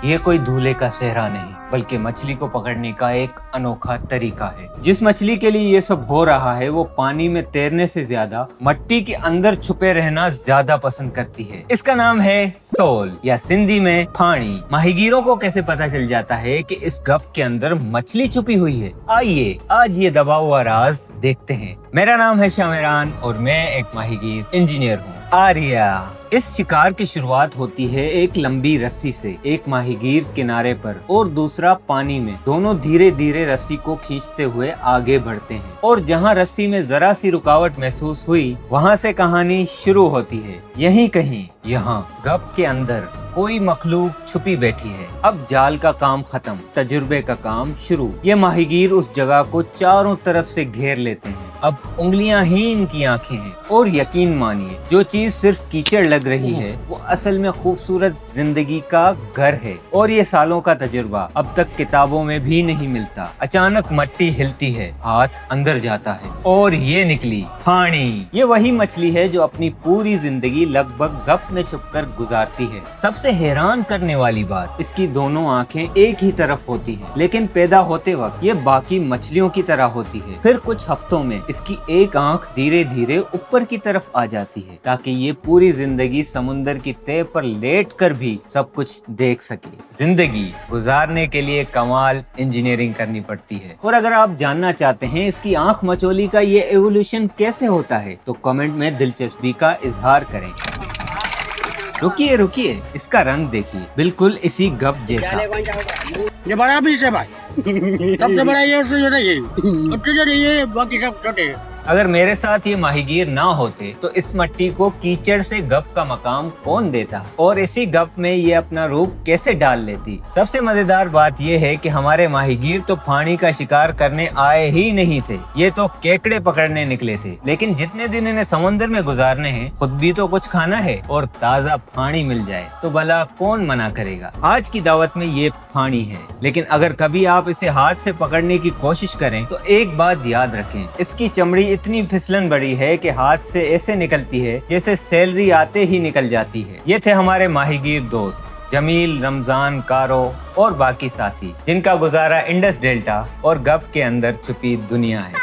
ये कोई दूल्हे का सेहरा नहीं बल्कि मछली को पकड़ने का एक अनोखा तरीका है। जिस मछली के लिए ये सब हो रहा है वो पानी में तैरने से ज्यादा मट्टी के अंदर छुपे रहना ज्यादा पसंद करती है। इसका नाम है सोल या सिंधी में फाणी। माहीगीरों को कैसे पता चल जाता है कि इस गप के अंदर मछली छुपी हुई है? आइए आज ये दबा हुआ राज देखते हैं। मेरा नाम है शामिरान और मैं एक माहीगीर इंजीनियर हूँ। आर्या। इस शिकार की शुरुआत होती है एक लंबी रस्सी से। एक माहीगीर किनारे पर और दूसरा पानी में, दोनों धीरे धीरे रस्सी को खींचते हुए आगे बढ़ते हैं और जहाँ रस्सी में जरा सी रुकावट महसूस हुई वहाँ से कहानी शुरू होती है। यहीं कहीं यहाँ गप के अंदर कोई मखलूक छुपी बैठी है। अब जाल का काम खत्म, तजुर्बे का काम शुरू। ये माहीगीर उस जगह को चारों तरफ से घेर लेते हैं। अब उंगलियां ही इनकी आंखें हैं और यकीन मानिए जो चीज सिर्फ कीचड़ लग रही है वो असल में खूबसूरत जिंदगी का घर है और ये सालों का तजुर्बा अब तक किताबों में भी नहीं मिलता। अचानक मट्टी हिलती है, हाथ अंदर जाता है और ये निकली फाणी। ये वही मछली है जो अपनी पूरी जिंदगी लगभग गप में छुपकर गुजारती है। सबसे हैरान करने वाली बात, इसकी दोनों आंखें एक ही तरफ होती हैं, लेकिन पैदा होते वक्त ये बाकी मछलियों की तरह होती है। फिर कुछ हफ्तों में इसकी एक आंख धीरे धीरे ऊपर की तरफ आ जाती है ताकि ये पूरी जिंदगी समुंदर की तह पर लेटकर भी सब कुछ देख सके। जिंदगी गुजारने के लिए कमाल इंजीनियरिंग करनी पड़ती है। और अगर आप जानना चाहते हैं इसकी आंख मचोली का ये एवोल्यूशन कैसे होता है तो कमेंट में दिलचस्पी का इजहार करें। रुकिए रुकिए, इसका रंग देखिए, बिल्कुल इसी गप जैसा। ये बड़ा भी है भाई, सबसे बड़ा ये, उससे छोटा ये, बाकी सब छोटे। अगर मेरे साथ ये माहीगीर ना होते तो इस मट्टी को कीचड़ से गप का मकाम कौन देता और इसी गप में ये अपना रूप कैसे डाल लेती। सबसे मजेदार बात ये है कि हमारे माहीगीर तो फाणी का शिकार करने आए ही नहीं थे, ये तो केकड़े पकड़ने निकले थे। लेकिन जितने दिन इन्हें समुद्र में गुजारने हैं खुद भी तो कुछ खाना है और ताज़ा फाणी मिल जाए तो भला कौन मना करेगा। आज की दावत में ये फाणी है, लेकिन अगर कभी आप इसे हाथ से पकड़ने की कोशिश करें तो एक बात याद रखें, इसकी चमड़ी इतनी फिसलन बड़ी है कि हाथ से ऐसे निकलती है जैसे सैलरी आते ही निकल जाती है। ये थे हमारे माहीगीर दोस्त जमील, रमजान, कारो और बाकी साथी जिनका गुजारा इंडस डेल्टा और गप के अंदर छुपी दुनिया है।